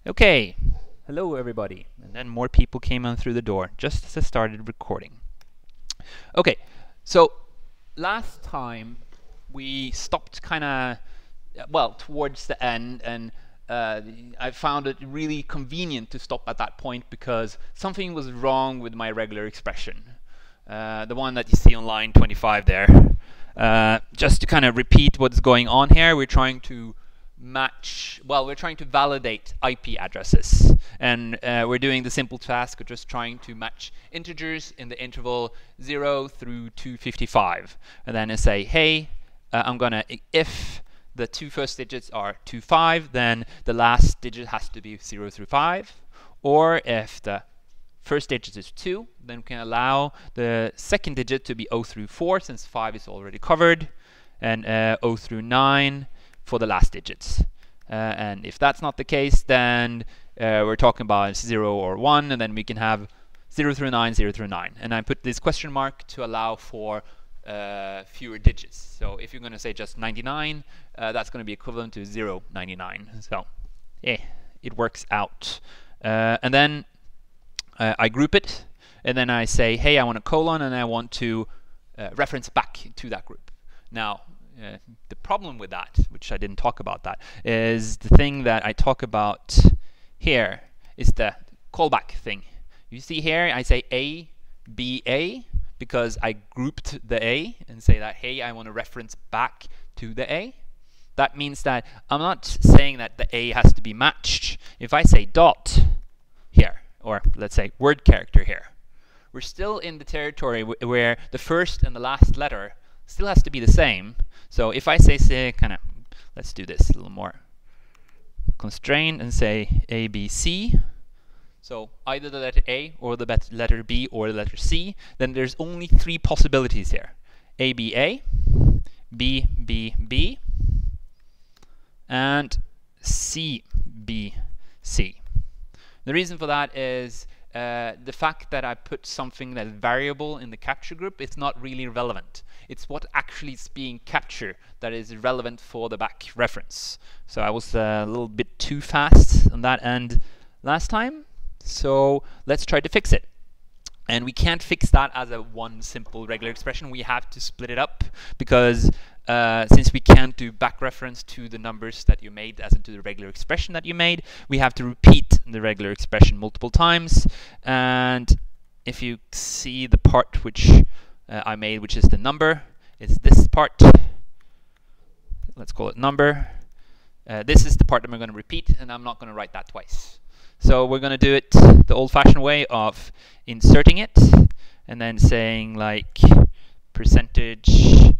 Okay, hello everybody. And then more people came on through the door just as I started recording. Okay, so last time we stopped kind of, well, towards the end, and I found it really convenient to stop at that point because something was wrong with my regular expression. The one that you see on line 25 there. Just to kind of repeat what's going on here, we're trying to we're trying to validate IP addresses, and we're doing the simple task of just trying to match integers in the interval 0 through 255, and then I say, hey, I'm gonna, if the two first digits are 25, then the last digit has to be 0 through 5, or if the first digit is 2, then we can allow the second digit to be 0 through 4, since 5 is already covered, and 0 through 9 for the last digits. And if that's not the case, then we're talking about 0 or 1, and then we can have 0 through 9, 0 through 9. And I put this question mark to allow for fewer digits. So if you're going to say just 99, that's going to be equivalent to 099. So yeah, it works out. And then I group it, and then I say, hey, I want a colon, and I want to reference back to that group. Now, the problem with that, which I didn't talk about that, is the thing that I talk about here is the callback thing. You see here, I say A, B, A, because I grouped the A and say that, hey, I want to reference back to the A. That means that I'm not saying that the A has to be matched. If I say dot here, or let's say word character here, we're still in the territory where the first and the last letter still has to be the same. So if I say kind of, let's do this a little more constrained and say A, B, C. So either the letter A or the letter B or the letter C, then there's only 3 possibilities here. A, B, A, B, B, B, and C, B, C. The reason for that is the fact that I put something that's variable in the capture group, it's not really relevant. It's what actually is being captured that is relevant for the back reference. So I was a little bit too fast on that end last time. So let's try to fix it. And we can't fix that as a one simple regular expression. We have to split it up because since we can't do back reference to the numbers that you made as into the regular expression that you made, we have to repeat the regular expression multiple times. And if you see the part which I made, which is the number, it's this part. Let's call it number. This is the part that we're going to repeat, and I'm not going to write that twice. So we're going to do it the old-fashioned way of inserting it and then saying like percentage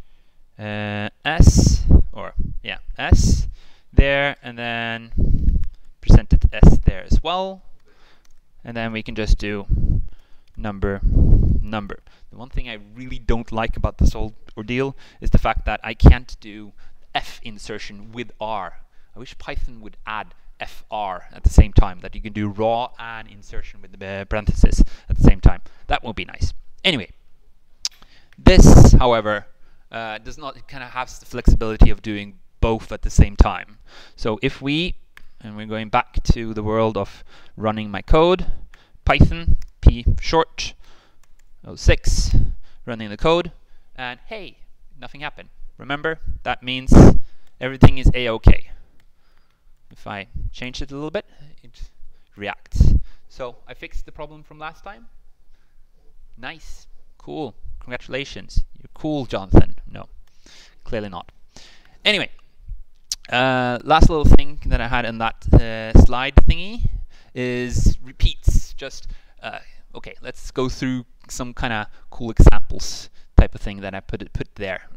s, or yeah, s there, and then percentage s there as well. And then we can just do number. The one thing I really don't like about this whole ordeal is the fact that I can't do f insertion with r. I wish Python would add fr at the same time, that you can do raw and insertion with the parentheses at the same time. That would be nice. Anyway, this, however, does not kind of have the flexibility of doing both at the same time. So if we, and we're going back to the world of running my code, Python, P short, 06, running the code, and hey, nothing happened. Remember, that means everything is a-okay. If I change it a little bit, it reacts. So I fixed the problem from last time. Nice, cool, congratulations. You're cool, Jonathan. No, clearly not. Anyway, last little thing that I had in that slide thingy is repeats. Just okay, let's go through some kind of cool examples type of thing that I put there.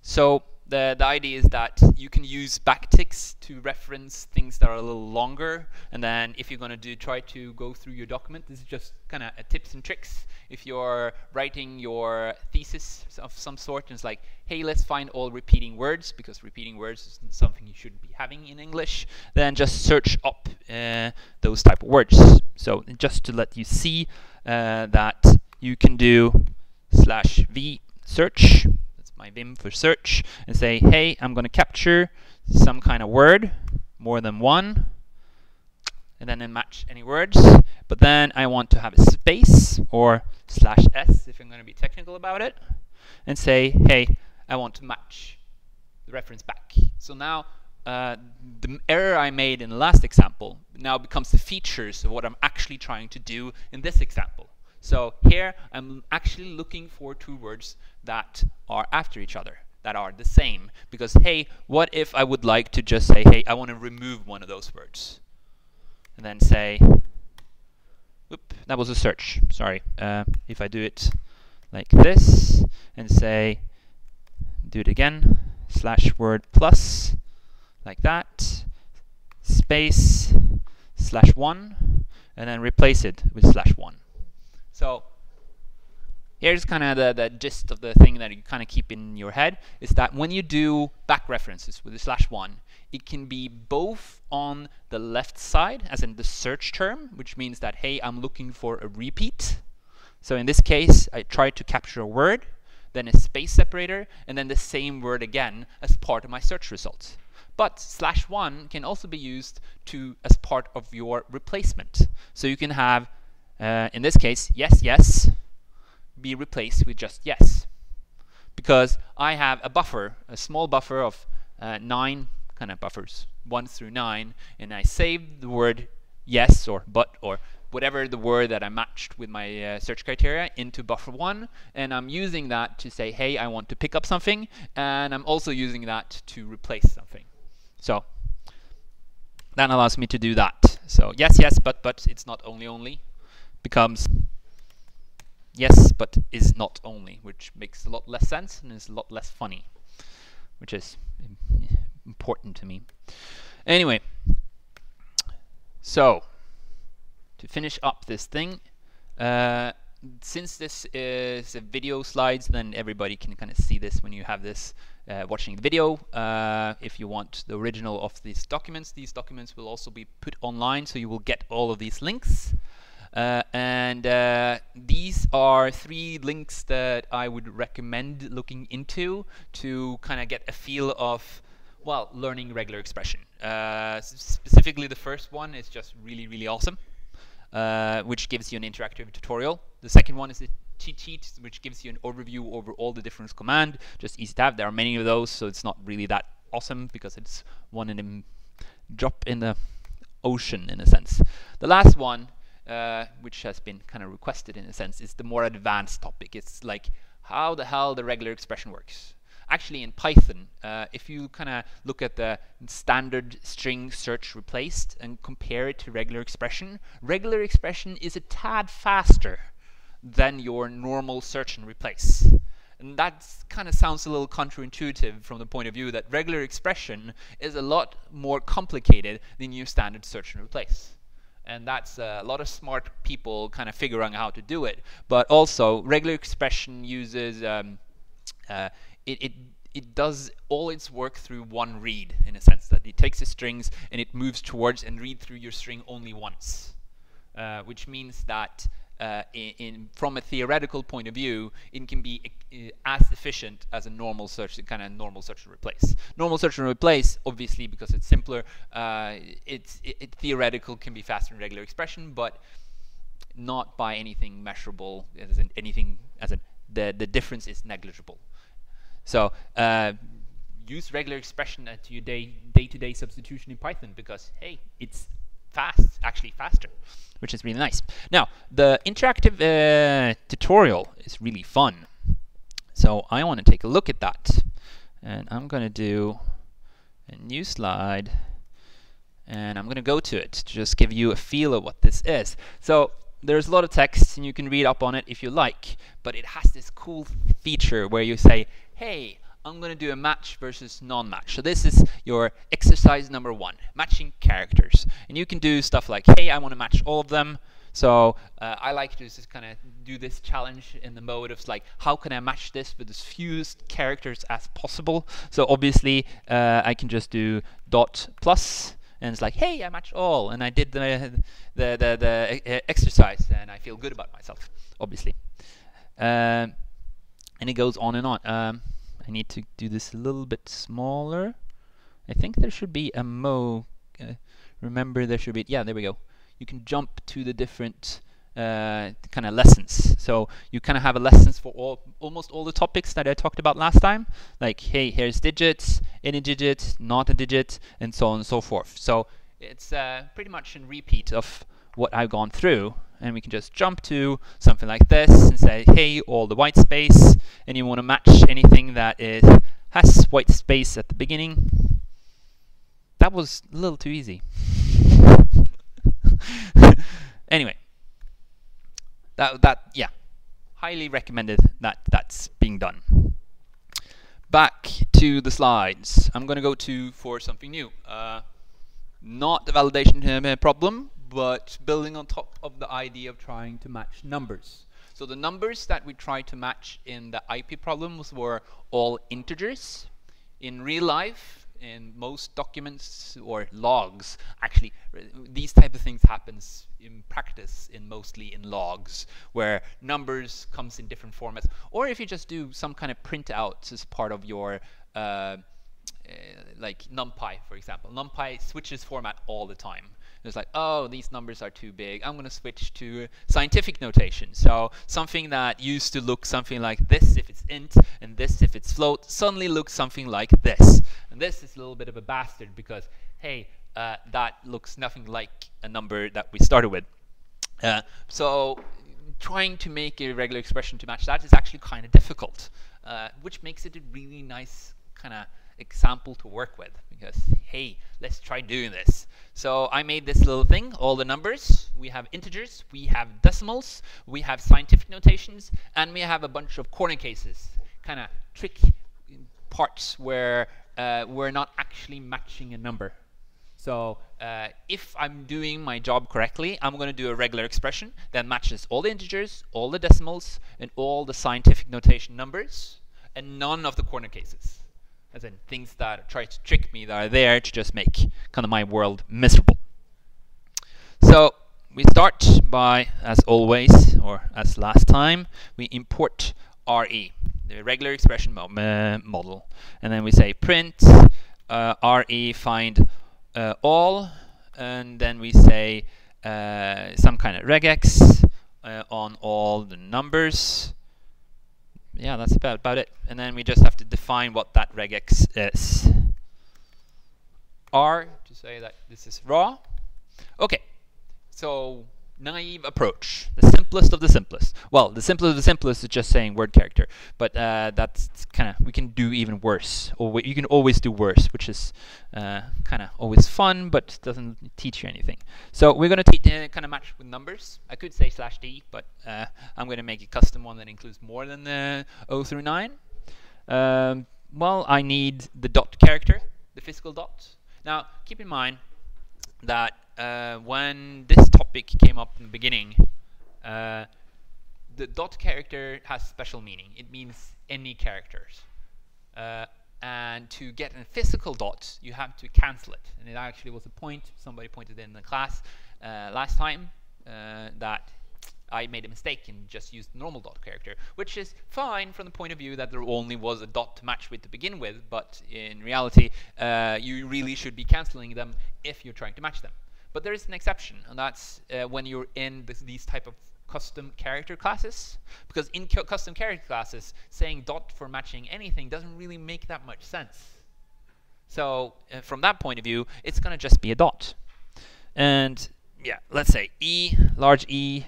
So the idea is that you can use backticks to reference things that are a little longer, and then if you're going to try to go through your document, this is just kind of tips and tricks. If you're writing your thesis of some sort and it's like, hey, let's find all repeating words, because repeating words is something you should be having in English, then just search up those type of words. So just to let you see that you can do /v search, my vim for search, and say, hey, I'm going to capture some kind of word, more than one, and then match any words. But then I want to have a space or /s if I'm going to be technical about it, and say, hey, I want to match the reference back. So now the error I made in the last example now becomes the features of what I'm actually trying to do in this example. So here I'm actually looking for two words that are after each other, that are the same. Because, hey, what if I would like to just say, hey, I want to remove one of those words? And then say, whoop, that was a search, sorry. If I do it like this and say, do it again, /word plus, like that, space, /1, and then replace it with /1. So here's kind of the gist of the thing that you kind of keep in your head, is that when you do back references with the /1, it can be both on the left side, as in the search term, which means that, hey, I'm looking for a repeat. So in this case, I try to capture a word, then a space separator, and then the same word again as part of my search results. But /1 can also be used as part of your replacement. So you can have, in this case, yes, yes, be replaced with just yes. Because I have a buffer, a small buffer of 9 kind of buffers, 1 through 9, and I save the word yes or but or whatever the word that I matched with my search criteria into buffer 1, and I'm using that to say, hey, I want to pick up something, and I'm also using that to replace something. So that allows me to do that. So yes, yes, but it's not only becomes yes, but is not only, which makes a lot less sense and is a lot less funny, which is important to me. Anyway, so to finish up this thing, since this is a video slides, then everybody can kind of see this when you have this watching the video. If you want the original of these documents will also be put online, so you will get all of these links. These are 3 links that I would recommend looking into to kind of get a feel of, well, learning regular expression. Specifically, the first one is just really, really awesome, which gives you an interactive tutorial. The second one is a cheat sheet, which gives you an overview over all the different commands. Just easy to have. There are many of those, so it's not really that awesome because it's one in a drop in the ocean, in a sense. The last one, which has been kind of requested in a sense, is the more advanced topic. It's like how the hell the regular expression works. Actually, in Python, if you kind of look at the standard string search replaced and compare it to regular expression is a tad faster than your normal search and replace. And that kind of sounds a little counterintuitive from the point of view that regular expression is a lot more complicated than your standard search and replace. And that's a lot of smart people kind of figuring out how to do it. But also, regular expression uses it does all its work through one read, in a sense that it takes the strings and it moves towards and read through your string only once, which means that from a theoretical point of view, it can be as efficient as a normal search, kind of normal search and replace. Normal search and replace, obviously, because it's simpler, it theoretical can be faster than regular expression, but not by anything measurable, the difference is negligible. So use regular expression at your day-to-day substitution in Python because, hey, it's actually faster, which is really nice. Now, the interactive tutorial is really fun. So I want to take a look at that. And I'm going to do a new slide. And I'm going to go to it to just give you a feel of what this is. So there's a lot of text, and you can read up on it if you like. But it has this cool feature where you say, hey, I'm going to do a match versus non-match. So this is your exercise number 1, matching characters. And you can do stuff like, hey, I want to match all of them. So I like to just kind of do this challenge in the mode of like, how can I match this with as few characters as possible? So obviously, I can just do dot plus, and it's like, hey, I match all, and I did the exercise, and I feel good about myself, obviously. And it goes on and on. I need to do this a little bit smaller. I think there should be a remember there should be, yeah, there we go. You can jump to the different kind of lessons. So you kind of have a lessons for almost all the topics that I talked about last time. Like, hey, here's digits, any digit, not a digit, and so on and so forth. So it's pretty much a repeat of what I've gone through. And we can just jump to something like this and say, hey, all the white space, and you want to match anything that has white space at the beginning. That was a little too easy. Anyway, yeah, highly recommended that that's being done. Back to the slides. I'm going to go for something new. Not the validation problem, but building on top of the idea of trying to match numbers. So the numbers that we tried to match in the IP problems were all integers. In real life, in most documents or logs, actually, these type of things happens in practice mostly in logs, where numbers comes in different formats. Or if you just do some kind of printout as part of your like NumPy, for example. NumPy switches format all the time. It's like, oh, these numbers are too big. I'm going to switch to scientific notation. So something that used to look something like this if it's int, and this if it's float, suddenly looks something like this. And this is a little bit of a bastard because, hey, that looks nothing like a number that we started with. So trying to make a regular expression to match that is actually kind of difficult, which makes it a really nice kind of example to work with, because hey, let's try doing this. So I made this little thing, all the numbers. We have integers, we have decimals, we have scientific notations, and we have a bunch of corner cases, kind of trick parts where we're not actually matching a number. So if I'm doing my job correctly, I'm going to do a regular expression that matches all the integers, all the decimals, and all the scientific notation numbers, and none of the corner cases. As in things that try to trick me that are there to just make kind of my world miserable. So we start by, as always, or as last time, we import RE, the regular expression model. And then we say print RE find all, and then we say some kind of regex on all the numbers. Yeah, that's about it. And then we just have to define what that regex is. R to say that this is raw. Okay, so naive approach, the simplest of the simplest. Well, the simplest of the simplest is just saying word character, but that's kind of, we can do even worse, or you can always do worse, which is kind of always fun, but doesn't teach you anything. So we're going to kind of match with numbers. I could say /d, but I'm going to make a custom one that includes more than 0 through 9. Well, I need the dot character, the physical dot. Now, keep in mind that when this topic came up in the beginning, the dot character has special meaning. It means any characters. And to get a physical dot, you have to cancel it. And it actually was a point, somebody pointed in the class last time, that I made a mistake and just used the normal dot character, which is fine from the point of view that there only was a dot to match with to begin with, but in reality, you really should be canceling them if you're trying to match them. But there is an exception, and that's when you're in these type of custom character classes, because in custom character classes, saying dot for matching anything doesn't really make that much sense. So from that point of view, it's going to just be a dot. And yeah, let's say E, large E,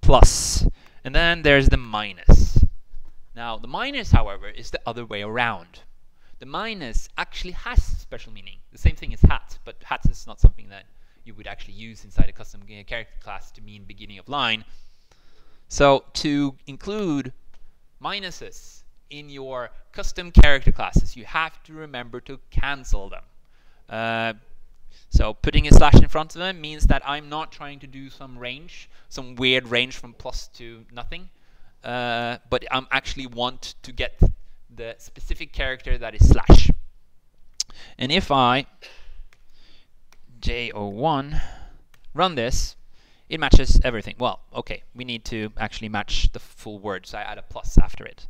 plus, and then there's the minus. Now the minus, however, is the other way around. The minus actually has special meaning. The same thing as hat, but hat is not something that you would actually use inside a custom character class to mean beginning of line. So to include minuses in your custom character classes, you have to remember to cancel them. So putting a slash in front of them means that I'm not trying to do some range, some weird range from plus to nothing, but I actually want to get the specific character that is slash. And if I J01 run this, it matches everything. Well, okay, we need to actually match the full word, so I add a plus after it.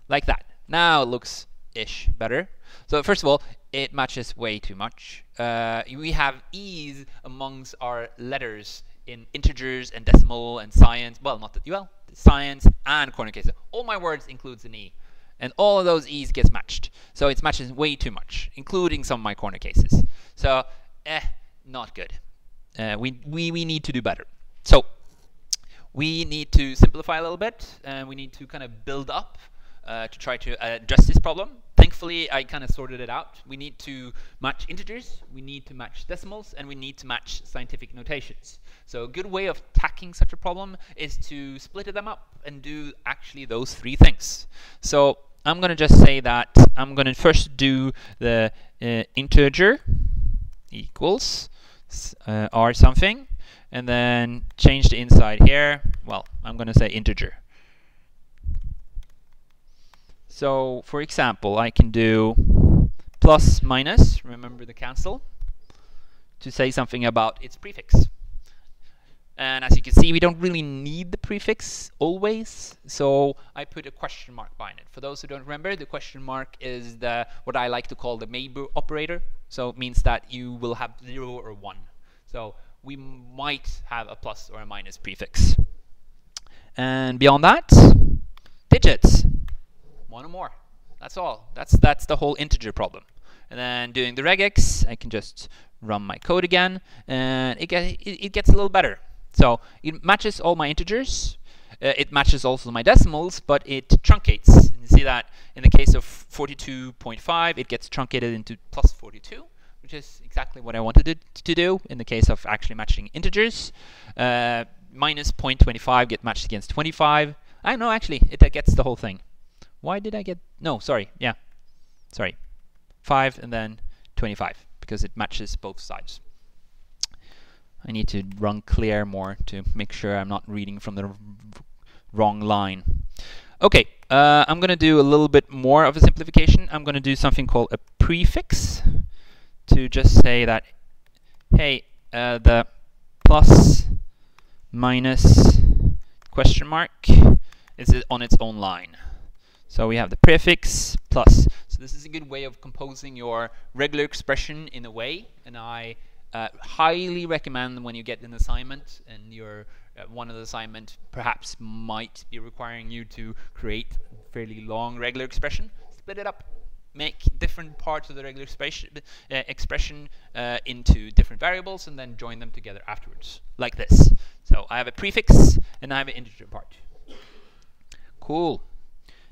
Like that. Now it looks ish better. So first of all, it matches way too much. We have e's amongst our letters in integers and decimal and science. Well, not well, science and corner cases. All my words includes an e, and all of those e's gets matched. So it matches way too much, including some of my corner cases. So, not good. We need to do better. So we need to simplify a little bit, and we need to kind of build up to try to address this problem. Thankfully, I kind of sorted it out. We need to match integers, we need to match decimals, and we need to match scientific notations. So a good way of tackling such a problem is to split them up and do actually those three things. So I'm going to just say that I'm going to first do the integer equals r something, and then change the inside here. Well, I'm going to say integer. So, for example, I can do plus minus, remember the cancel, to say something about its prefix. And as you can see, we don't really need the prefix always, so I put a question mark behind it. For those who don't remember, the question mark is what I like to call the maybe operator. So it means that you will have 0 or 1. So we might have a plus or a minus prefix. And beyond that, digits. One or more. That's all. That's the whole integer problem. And then doing the regex, I can just run my code again, and it gets a little better. So it matches all my integers. It matches also my decimals, but it truncates. And you see that in the case of 42.5, it gets truncated into plus 42, which is exactly what I wanted it to do in the case of actually matching integers. Minus 0.25 get matched against 25. I know, actually, it gets the whole thing. Why did I get... No, sorry. Yeah. Sorry. 5 and then 25, because it matches both sides. I need to run clear more to make sure I'm not reading from the wrong line. Okay, I'm going to do a little bit more of a simplification. I'm going to do something called a prefix to just say that, hey, the plus minus question mark is on its own line. So we have the prefix plus. So this is a good way of composing your regular expression in a way, and I highly recommend when you get an assignment and your one of the assignment perhaps might be requiring you to create a fairly long regular expression, split it up. Make different parts of the regular expression into different variables and then join them together afterwards, like this. So I have a prefix and I have an integer part. Cool.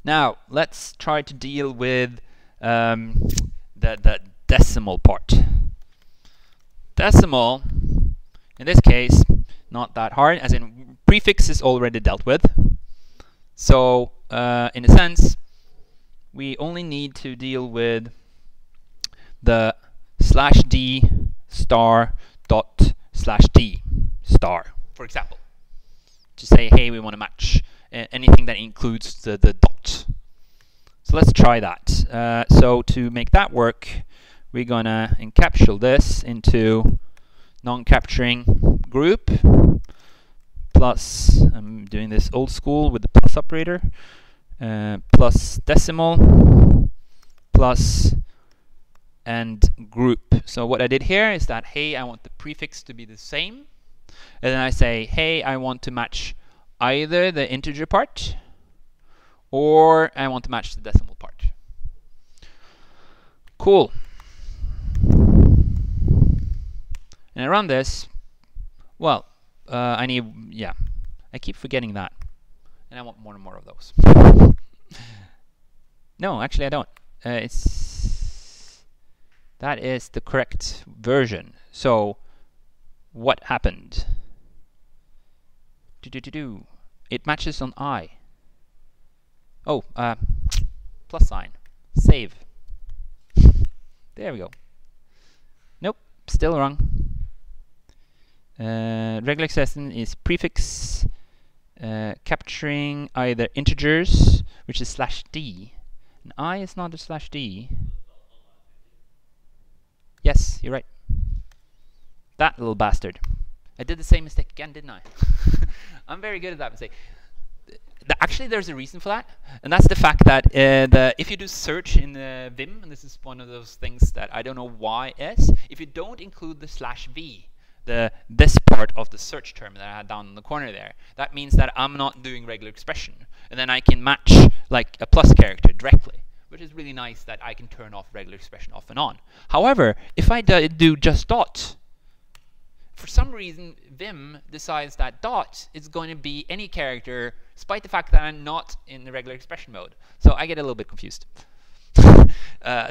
Now let's try to deal with the decimal part. Decimal, in this case, not that hard, as in prefix is already dealt with. So in a sense, we only need to deal with the /d star dot /d star, for example, to say, hey, we want to match anything that includes the dot. So let's try that. So to make that work, we're gonna encapsulate this into non-capturing group plus, I'm doing this old school with the plus operator, plus decimal plus and group. So what I did here is that, hey, I want the prefix to be the same, and then I say, hey, I want to match either the integer part or I want to match the decimal part. Cool. And I run this. Well, I keep forgetting that, and I want more and more of those. No, actually I don't. That is the correct version. So what happened? It matches on I. Oh, plus sign. Save. There we go. Nope, still wrong. Regular expression is prefix capturing either integers, which is /d. And I is not a /d. Yes, you're right. That little bastard. I did the same mistake again, didn't I? I'm very good at that mistake. Actually, there's a reason for that, and that's the fact that if you do search in Vim, and this is one of those things that I don't know why is, if you don't include the /v, this part of the search term that I had down in the corner there, that means that I'm not doing regular expression, and then I can match like a plus character directly, which is really nice that I can turn off regular expression off and on. However, if I do just dot, for some reason Vim decides that dot is going to be any character, despite the fact that I'm not in the regular expression mode. So I get a little bit confused.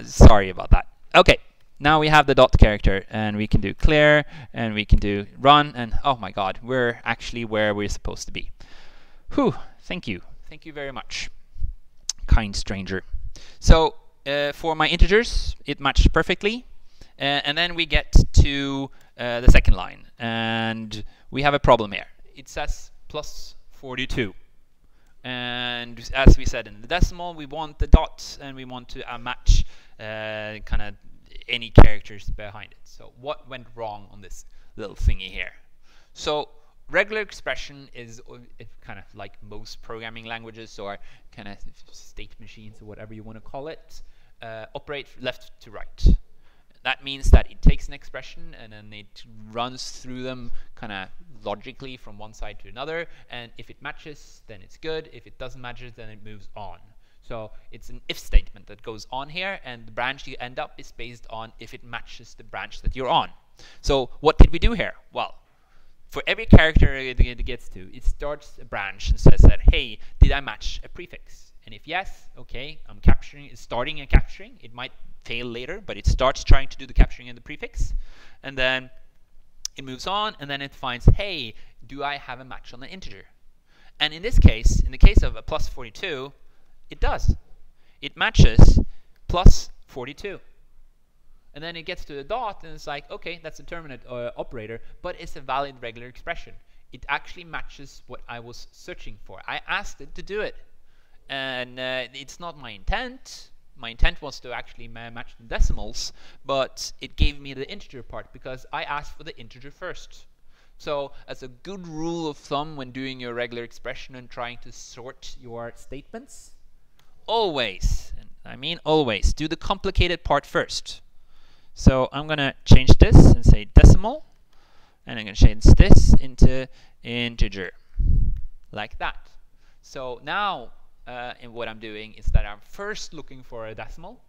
Sorry about that. Okay, now we have the dot character, and we can do clear, and we can do run, and oh my god, we're actually where we're supposed to be. Whew, thank you. Thank you very much, kind stranger. So for my integers, it matched perfectly. And then we get to the second line, and we have a problem here. It says plus 42. And as we said in the decimal, we want the dots, and we want to match kind of any characters behind it. So what went wrong on this little thingy here? So regular expression is kind of like most programming languages, or kind of state machines, or whatever you want to call it, operate left to right. That means that it takes an expression and then it runs through them kind of logically from one side to another, and if it matches, then it's good. If it doesn't match, then it moves on. So it's an if statement that goes on here, and the branch you end up is based on if it matches the branch that you're on. So what did we do here? Well, for every character it gets to, it starts a branch and says that, hey, did I match a prefix? And if yes, okay, I'm capturing, it's starting and capturing. It might fail later, but it starts trying to do the capturing of the prefix, and then it moves on, and then it finds, hey, do I have a match on the integer? And in this case, in the case of a plus 42, it does. It matches plus 42. And then it gets to the dot, and it's like, okay, that's a determinate operator, but it's a valid regular expression. It actually matches what I was searching for. I asked it to do it, and it's not my intent. My intent was to actually match the decimals, but it gave me the integer part because I asked for the integer first. So as a good rule of thumb when doing your regular expression and trying to sort your statements, always, and I mean always, do the complicated part first. So I'm going to change this and say decimal, and I'm going to change this into integer, like that. So now and what I'm doing is that I'm first looking for a decimal,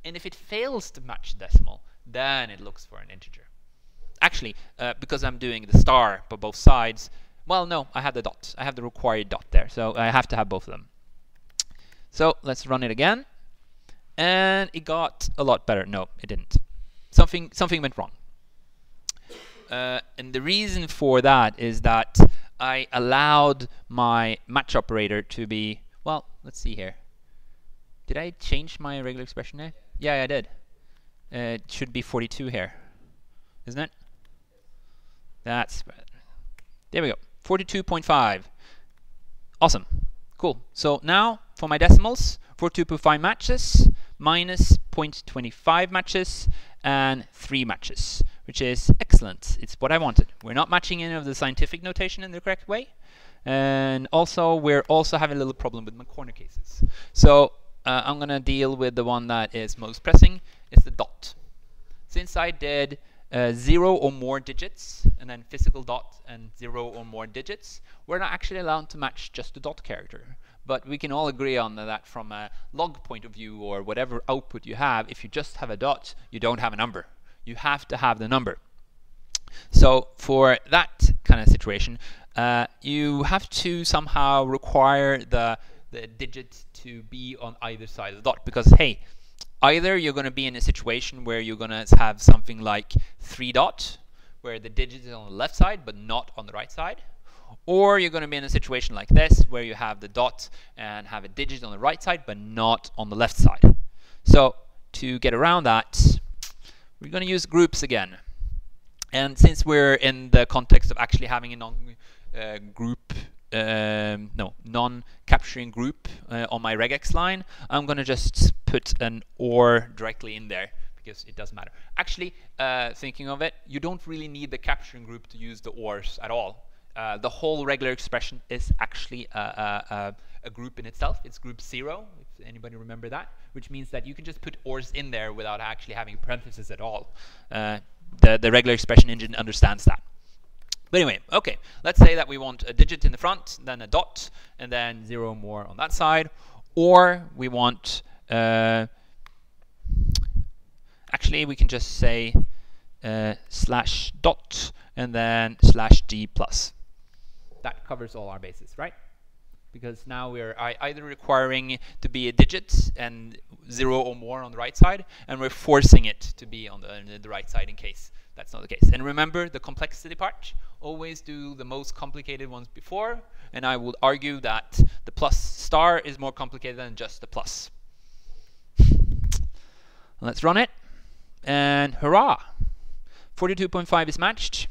and if it fails to match decimal, then it looks for an integer. Actually, because I'm doing the star for both sides, well, no, I have the dot. I have the required dot there, so I have to have both of them. So let's run it again, and it got a lot better. No, it didn't. Something went wrong. And the reason for that is that I allowed my match operator to be, well, let's see here. Did I change my regular expression there? Yeah, I did. It should be 42 here, isn't it? That's right. There we go. 42.5. Awesome. Cool. So now for my decimals, 42.5 matches, minus 0.25 matches, and 3 matches, which is excellent. It's what I wanted. We're not matching any of the scientific notation in the correct way. And also, we're also having a little problem with my corner cases. So I'm going to deal with the one that is most pressing. It's the dot. Since I did 0 or more digits, and then physical dot and 0 or more digits, we're not actually allowed to match just the dot character. But we can all agree on that from a log point of view, or whatever output you have, if you just have a dot, you don't have a number. You have to have the number. So for that kind of situation, you have to somehow require the digit to be on either side of the dot, because hey, either you're going to be in a situation where you're going to have something like 3 dot, where the digit is on the left side but not on the right side, or you're going to be in a situation like this where you have the dot and have a digit on the right side but not on the left side. So to get around that, we're going to use groups again. And since we're in the context of actually having a non-capturing group on my regex line, I'm going to just put an OR directly in there because it doesn't matter. Actually, thinking of it, you don't really need the capturing group to use the ORs at all. the whole regular expression is actually a group in itself. It's group 0, if anybody remember that, which means that you can just put ors in there without actually having parentheses at all. The regular expression engine understands that. But anyway, okay, let's say that we want a digit in the front, then a dot, and then 0 more on that side. Or we want, actually we can just say slash dot and then slash d plus. That covers all our bases, right? Because now we're either requiring to be a digit and 0 or more on the right side, and we're forcing it to be on the right side in case that's not the case. And remember the complexity part, always do the most complicated ones before, and I would argue that the plus star is more complicated than just the plus. Let's run it, and hurrah! 42.5 is matched.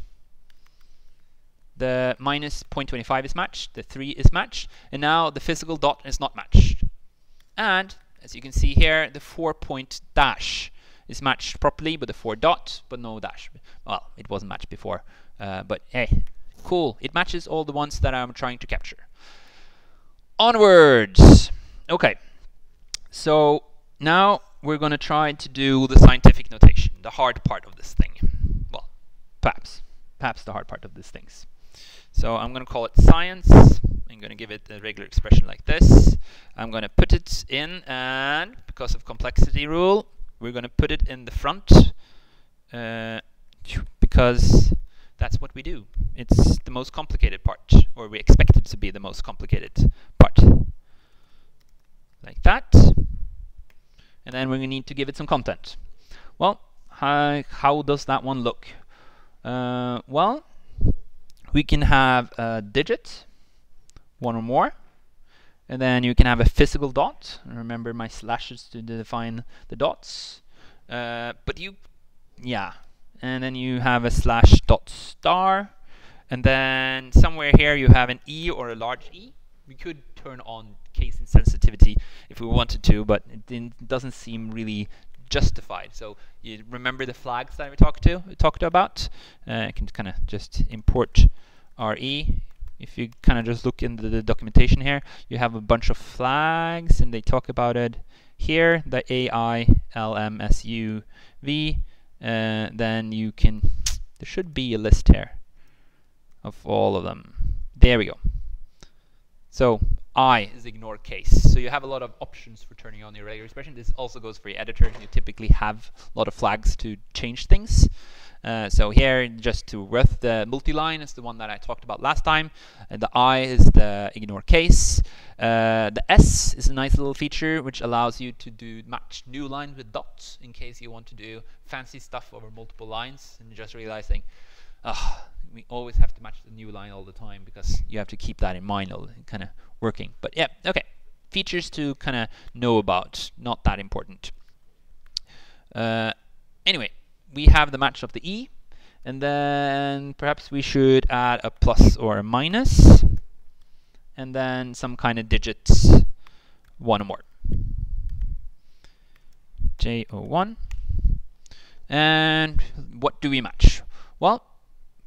The minus 0.25 is matched, the 3 is matched, and now the physical dot is not matched. And as you can see here, the 4-point dash is matched properly with the 4 dot, but no dash. Well, it wasn't matched before, but hey, cool. It matches all the ones that I'm trying to capture. Onwards! Okay, so now we're going to try to do the scientific notation, the hard part of this thing. Well, perhaps the hard part of these things. So I'm going to call it science. I'm going to give it a regular expression like this. I'm going to put it in, and because of complexity rule, we're going to put it in the front because that's what we do. It's the most complicated part, or we expect it to be the most complicated part. Like that. And then we're going to need to give it some content. Well, how does that one look? Well, we can have a digit, 1 or more, and then you can have a physical dot. Remember my slashes to define the dots. And then you have a slash dot star, and then somewhere here you have an E or a large E. We could turn on case insensitivity if we wanted to, but it doesn't seem really justified. So you remember the flags that we talked about. I can kind of just import RE. If you kind of just look into the documentation here, you have a bunch of flags, and they talk about it here. The AI, LM, SU, V. Then you can. There should be a list here of all of them. There we go. So I is ignore case. So you have a lot of options for turning on your regular expression. This also goes for your editor. You typically have a lot of flags to change things. So here, just to worth the multi-line is the one that I talked about last time. The I is the ignore case. The S is a nice little feature which allows you to match new lines with dots in case you want to do fancy stuff over multiple lines, and just realizing, we always have to match the new line all the time because you have to keep that in mind, kind of working. But yeah, okay. Features to kind of know about, not that important. Anyway, we have the match of the E, and then perhaps we should add a plus or a minus, and then some kind of digits, 1 or more. J01. And what do we match? Well,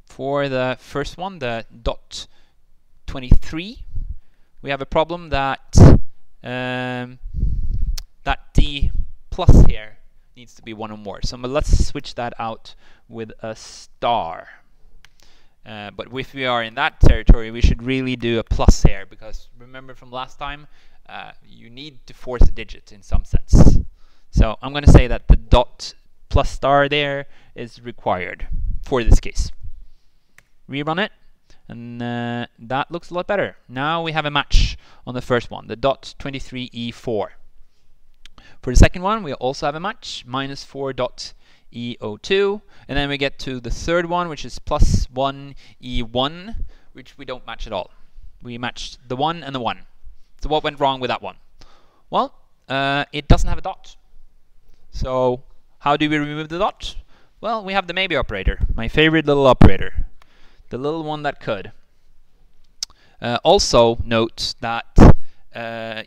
for the first one, the dot 23, we have a problem that that D plus here needs to be 1 or more. So let's switch that out with a star. But if we are in that territory, we should really do a plus here, because remember from last time, you need to force a digit in some sense. So I'm going to say that the dot plus star there is required for this case. Rerun it, and that looks a lot better. Now we have a match on the first one, the dot 23E4. For the second one, we also have a match, minus 4.E02, and then we get to the third one, which is plus 1E1, which we don't match at all. We matched the 1 and the 1. So what went wrong with that one? Well, it doesn't have a dot. So how do we remove the dot? Well, we have the maybe operator, my favorite little operator, the little one that could. Also note that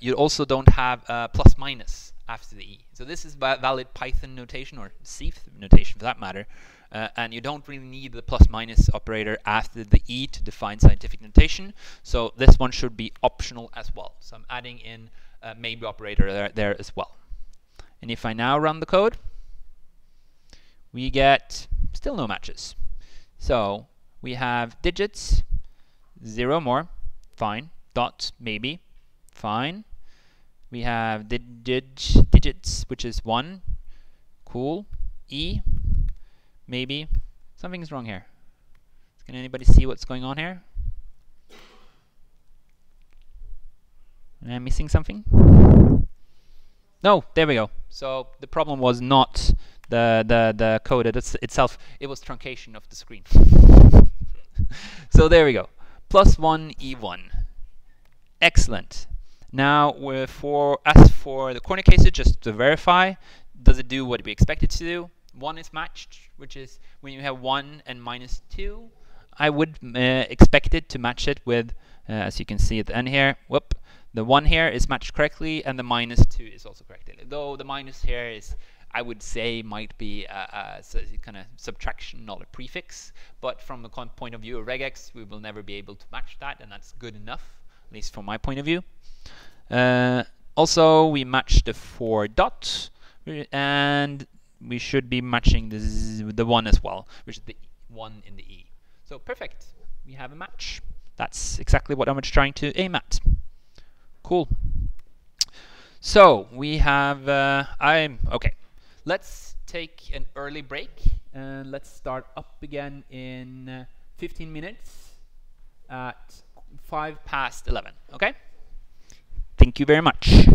you also don't have plus minus after the E. So this is valid Python notation, or C notation for that matter. and you don't really need the plus minus operator after the E to define scientific notation, so this one should be optional as well. So I'm adding in a maybe operator there as well. And if I now run the code, we get still no matches. So we have digits, 0 more, fine, dot, maybe, fine. We have digits, which is 1, cool, E, maybe. Something's wrong here. Can anybody see what's going on here? Am I missing something? No, there we go. So the problem was not the code itself, it was truncation of the screen. So there we go. Plus 1 E1. Excellent. Now as for the corner cases, just to verify, does it do what we expect it to do? 1 is matched, which is when you have 1 and minus 2. I would expect it to match it with, as you can see at the end here, whoop, the 1 here is matched correctly and the minus 2 is also correct. Though the minus here is, I would say, might be a kind of subtraction, not a prefix. But from the point of view of regex, we will never be able to match that, and that's good enough, at least from my point of view. Also, we match the 4 dots, and we should be matching the 1 as well, which is the 1 in the E. So perfect, we have a match. That's exactly what I was trying to aim at. Cool. So we have, okay. Let's take an early break and let's start up again in 15 minutes at 11:05. Okay? Thank you very much.